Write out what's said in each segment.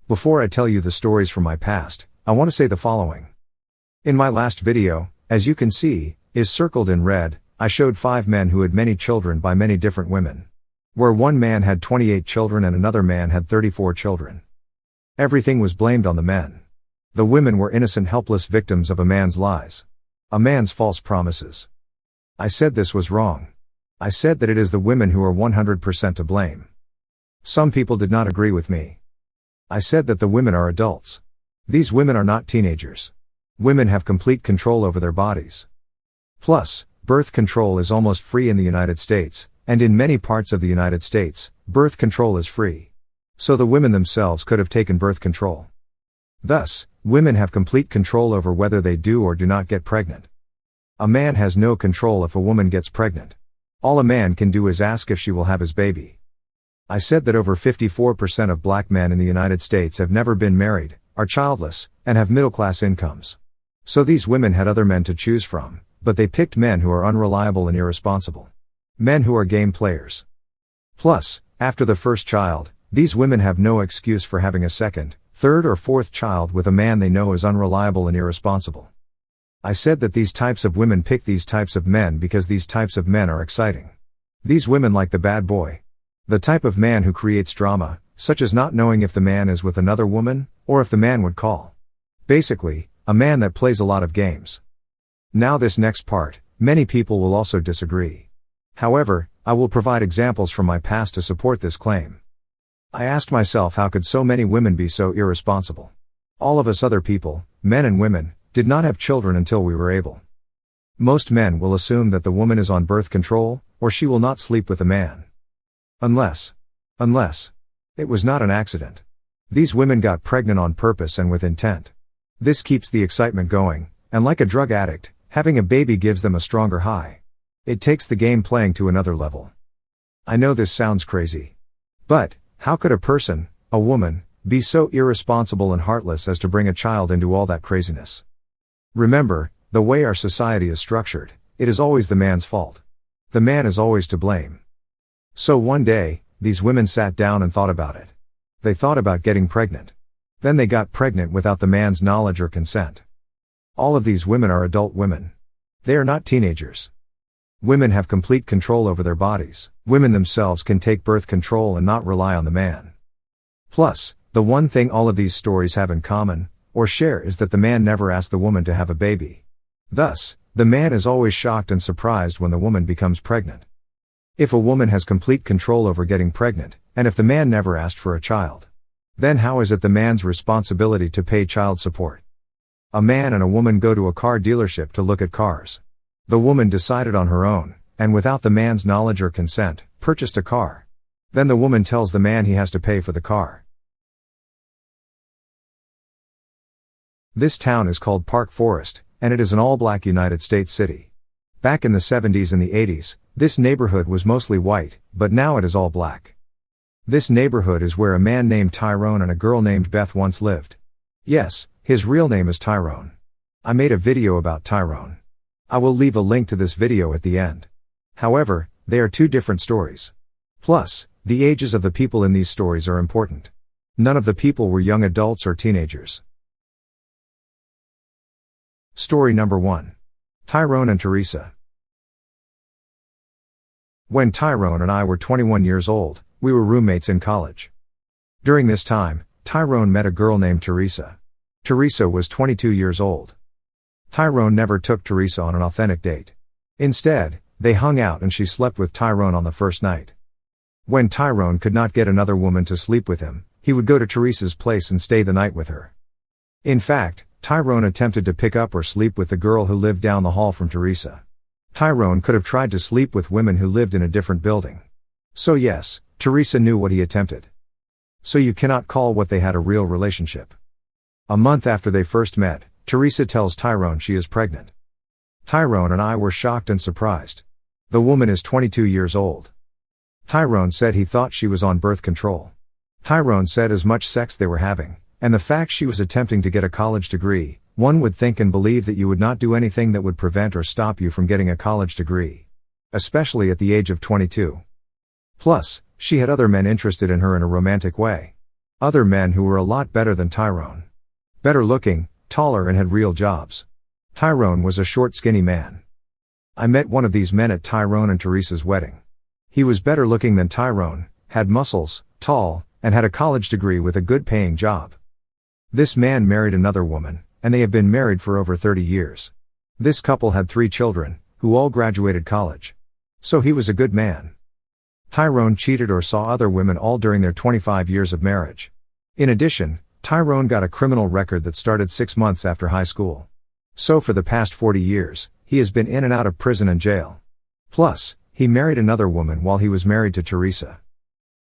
Before I tell you the stories from my past, I want to say the following. In my last video, as you can see, is circled in red, I showed 5 men who had many children by many different women. Where one man had 28 children and another man had 34 children. Everything was blamed on the men. The women were innocent helpless victims of a man's lies. A man's false promises. I said this was wrong. I said that it is the women who are 100% to blame. Some people did not agree with me. I said that the women are adults. These women are not teenagers. Women have complete control over their bodies. Plus, birth control is almost free in the United States, and in many parts of the United States, birth control is free. So the women themselves could have taken birth control. Thus, women have complete control over whether they do or do not get pregnant. A man has no control if a woman gets pregnant. All a man can do is ask if she will have his baby. I said that over 54% of black men in the United States have never been married, are childless, and have middle-class incomes. So these women had other men to choose from, but they picked men who are unreliable and irresponsible. Men who are game players. Plus, after the first child, these women have no excuse for having a second, third or fourth child with a man they know is unreliable and irresponsible. I said that these types of women pick these types of men because these types of men are exciting. These women like the bad boy. The type of man who creates drama, such as not knowing if the man is with another woman, or if the man would call. Basically, a man that plays a lot of games. Now this next part, many people will also disagree. However, I will provide examples from my past to support this claim. I asked myself how could so many women be so irresponsible? All of us other people, men and women, did not have children until we were able. Most men will assume that the woman is on birth control, or she will not sleep with a man. Unless it was not an accident. These women got pregnant on purpose and with intent. This keeps the excitement going, and like a drug addict, having a baby gives them a stronger high. It takes the game playing to another level. I know this sounds crazy. But, how could a person, a woman, be so irresponsible and heartless as to bring a child into all that craziness? Remember, the way our society is structured, it is always the man's fault. The man is always to blame. So one day, these women sat down and thought about it. They thought about getting pregnant. Then they got pregnant without the man's knowledge or consent. All of these women are adult women. They are not teenagers. Women have complete control over their bodies. Women themselves can take birth control and not rely on the man. Plus, the one thing all of these stories have in common, or share, is that the man never asked the woman to have a baby. Thus, the man is always shocked and surprised when the woman becomes pregnant. If a woman has complete control over getting pregnant, and if the man never asked for a child, then how is it the man's responsibility to pay child support? A man and a woman go to a car dealership to look at cars. The woman decided on her own, and without the man's knowledge or consent, purchased a car. Then the woman tells the man he has to pay for the car. This town is called Park Forest, and it is an all-black United States city. Back in the 70s and the 80s, this neighborhood was mostly white, but now it is all black. This neighborhood is where a man named Tyrone and a girl named Beth once lived. Yes, his real name is Tyrone. I made a video about Tyrone. I will leave a link to this video at the end. However, they are 2 different stories. Plus, the ages of the people in these stories are important. None of the people were young adults or teenagers. Story number 1. Tyrone and Teresa. When Tyrone and I were 21 years old, we were roommates in college. During this time, Tyrone met a girl named Teresa. Teresa was 22 years old. Tyrone never took Teresa on an authentic date. Instead, they hung out and she slept with Tyrone on the first night. When Tyrone could not get another woman to sleep with him, he would go to Teresa's place and stay the night with her. In fact, Tyrone attempted to pick up or sleep with the girl who lived down the hall from Teresa. Tyrone could have tried to sleep with women who lived in a different building. So yes, Teresa knew what he attempted. So you cannot call what they had a real relationship. A month after they first met, Teresa tells Tyrone she is pregnant. Tyrone and I were shocked and surprised. The woman is 22 years old. Tyrone said he thought she was on birth control. Tyrone said as much sex they were having, and the fact she was attempting to get a college degree, one would think and believe that you would not do anything that would prevent or stop you from getting a college degree. Especially at the age of 22. Plus, she had other men interested in her in a romantic way. Other men who were a lot better than Tyrone. Better looking, taller and had real jobs. Tyrone was a short skinny man. I met one of these men at Tyrone and Teresa's wedding. He was better looking than Tyrone, had muscles, tall, and had a college degree with a good paying job. This man married another woman, and they have been married for over 30 years. This couple had 3 children, who all graduated college. So he was a good man. Tyrone cheated or saw other women all during their 25 years of marriage. In addition, Tyrone got a criminal record that started 6 months after high school. So for the past 40 years, he has been in and out of prison and jail. Plus, he married another woman while he was married to Teresa.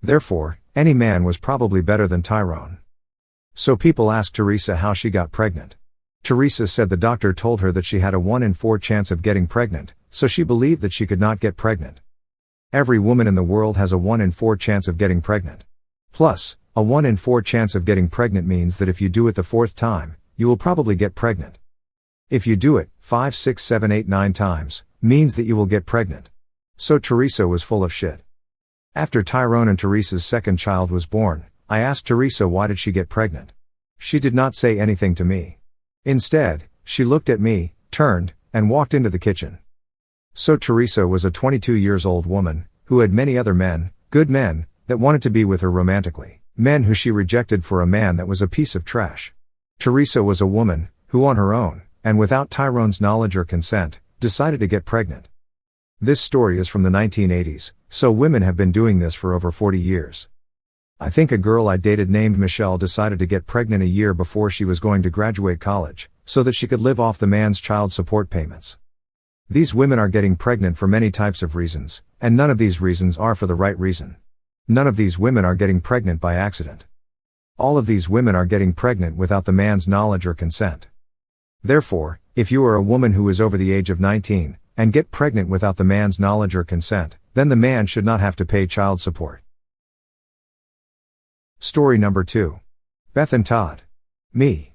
Therefore, any man was probably better than Tyrone. So people asked Teresa how she got pregnant. Teresa said the doctor told her that she had a 1 in 4 chance of getting pregnant, so she believed that she could not get pregnant. Every woman in the world has a 1 in 4 chance of getting pregnant. Plus, a 1 in 4 chance of getting pregnant means that if you do it the 4th time, you will probably get pregnant. If you do it 5, 6, 7, 8, 9 times, means that you will get pregnant. So Teresa was full of shit. After Tyrone and Teresa's second child was born, I asked Teresa why did she get pregnant. She did not say anything to me. Instead, she looked at me, turned, and walked into the kitchen. So Teresa was a 22 years old woman, who had many other men, good men, that wanted to be with her romantically, men who she rejected for a man that was a piece of trash. Teresa was a woman, who on her own, and without Tyrone's knowledge or consent, decided to get pregnant. This story is from the 1980s, so women have been doing this for over 40 years. I think a girl I dated named Michelle decided to get pregnant a year before she was going to graduate college, so that she could live off the man's child support payments. These women are getting pregnant for many types of reasons, and none of these reasons are for the right reason. None of these women are getting pregnant by accident. All of these women are getting pregnant without the man's knowledge or consent. Therefore, if you are a woman who is over the age of 19, and get pregnant without the man's knowledge or consent, then the man should not have to pay child support. Story number 2. Beth and Todd. Me.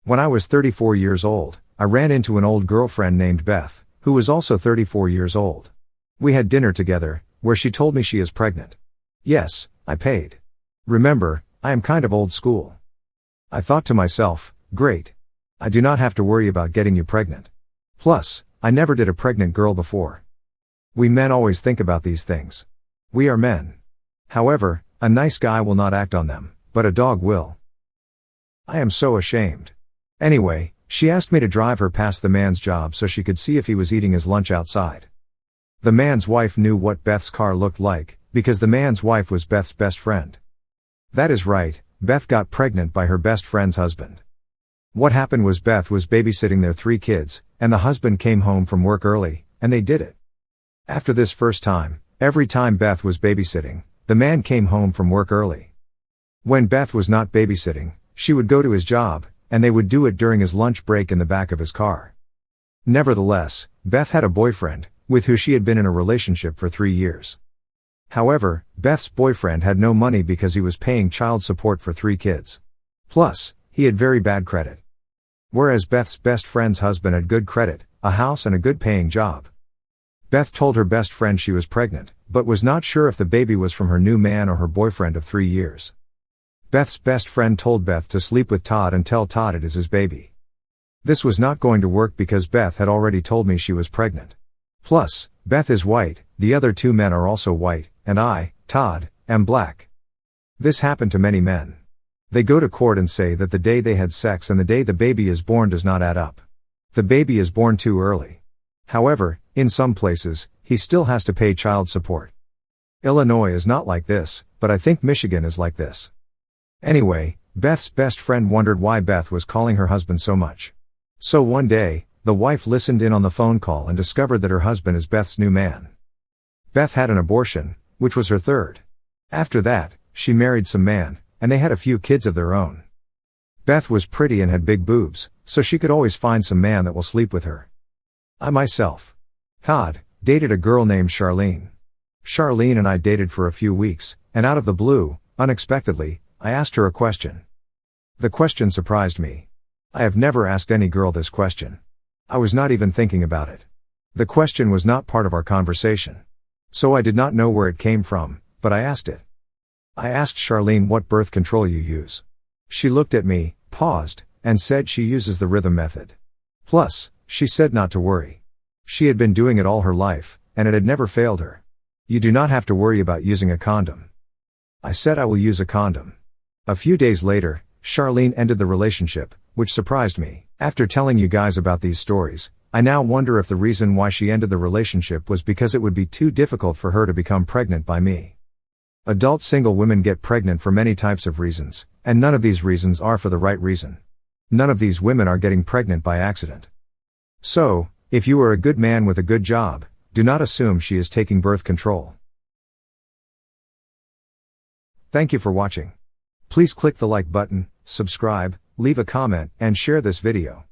When I was 34 years old, I ran into an old girlfriend named Beth, who was also 34 years old. We had dinner together, where she told me she is pregnant. Yes, I paid. Remember, I am kind of old school. I thought to myself, great. I do not have to worry about getting you pregnant. Plus, I never did a pregnant girl before. We men always think about these things. We are men. However, a nice guy will not act on them, but a dog will. I am so ashamed. Anyway, she asked me to drive her past the man's job so she could see if he was eating his lunch outside. The man's wife knew what Beth's car looked like, because the man's wife was Beth's best friend. That is right, Beth got pregnant by her best friend's husband. What happened was Beth was babysitting their 3 kids, and the husband came home from work early, and they did it. After this first time, every time Beth was babysitting, the man came home from work early. When Beth was not babysitting, she would go to his job, and they would do it during his lunch break in the back of his car. Nevertheless, Beth had a boyfriend, with who she had been in a relationship for 3 years. However, Beth's boyfriend had no money because he was paying child support for 3 kids. Plus, he had very bad credit. Whereas Beth's best friend's husband had good credit, a house and a good paying job. Beth told her best friend she was pregnant, but was not sure if the baby was from her new man or her boyfriend of 3 years. Beth's best friend told Beth to sleep with Todd and tell Todd it is his baby. This was not going to work because Beth had already told me she was pregnant. Plus, Beth is white, the other 2 men are also white, and I, Todd, am black. This happened to many men. They go to court and say that the day they had sex and the day the baby is born does not add up. The baby is born too early. However, in some places, he still has to pay child support. Illinois is not like this, but I think Michigan is like this. Anyway, Beth's best friend wondered why Beth was calling her husband so much. So one day, the wife listened in on the phone call and discovered that her husband is Beth's new man. Beth had an abortion, which was her 3rd. After that, she married some man, and they had a few kids of their own. Beth was pretty and had big boobs, so she could always find some man that will sleep with her. I myself, Todd, dated a girl named Charlene. Charlene and I dated for a few weeks, and out of the blue, unexpectedly, I asked her a question. The question surprised me. I have never asked any girl this question. I was not even thinking about it. The question was not part of our conversation. So I did not know where it came from, but I asked it. I asked Charlene what birth control you use. She looked at me, paused, and said she uses the rhythm method. Plus, she said not to worry. She had been doing it all her life, and it had never failed her. You do not have to worry about using a condom. I said I will use a condom. A few days later, Charlene ended the relationship, which surprised me. After telling you guys about these stories, I now wonder if the reason why she ended the relationship was because it would be too difficult for her to become pregnant by me. Adult single women get pregnant for many types of reasons, and none of these reasons are for the right reason. None of these women are getting pregnant by accident. So, if you are a good man with a good job, do not assume she is taking birth control. Thank you for watching. Please click the like button, subscribe, leave a comment, and share this video.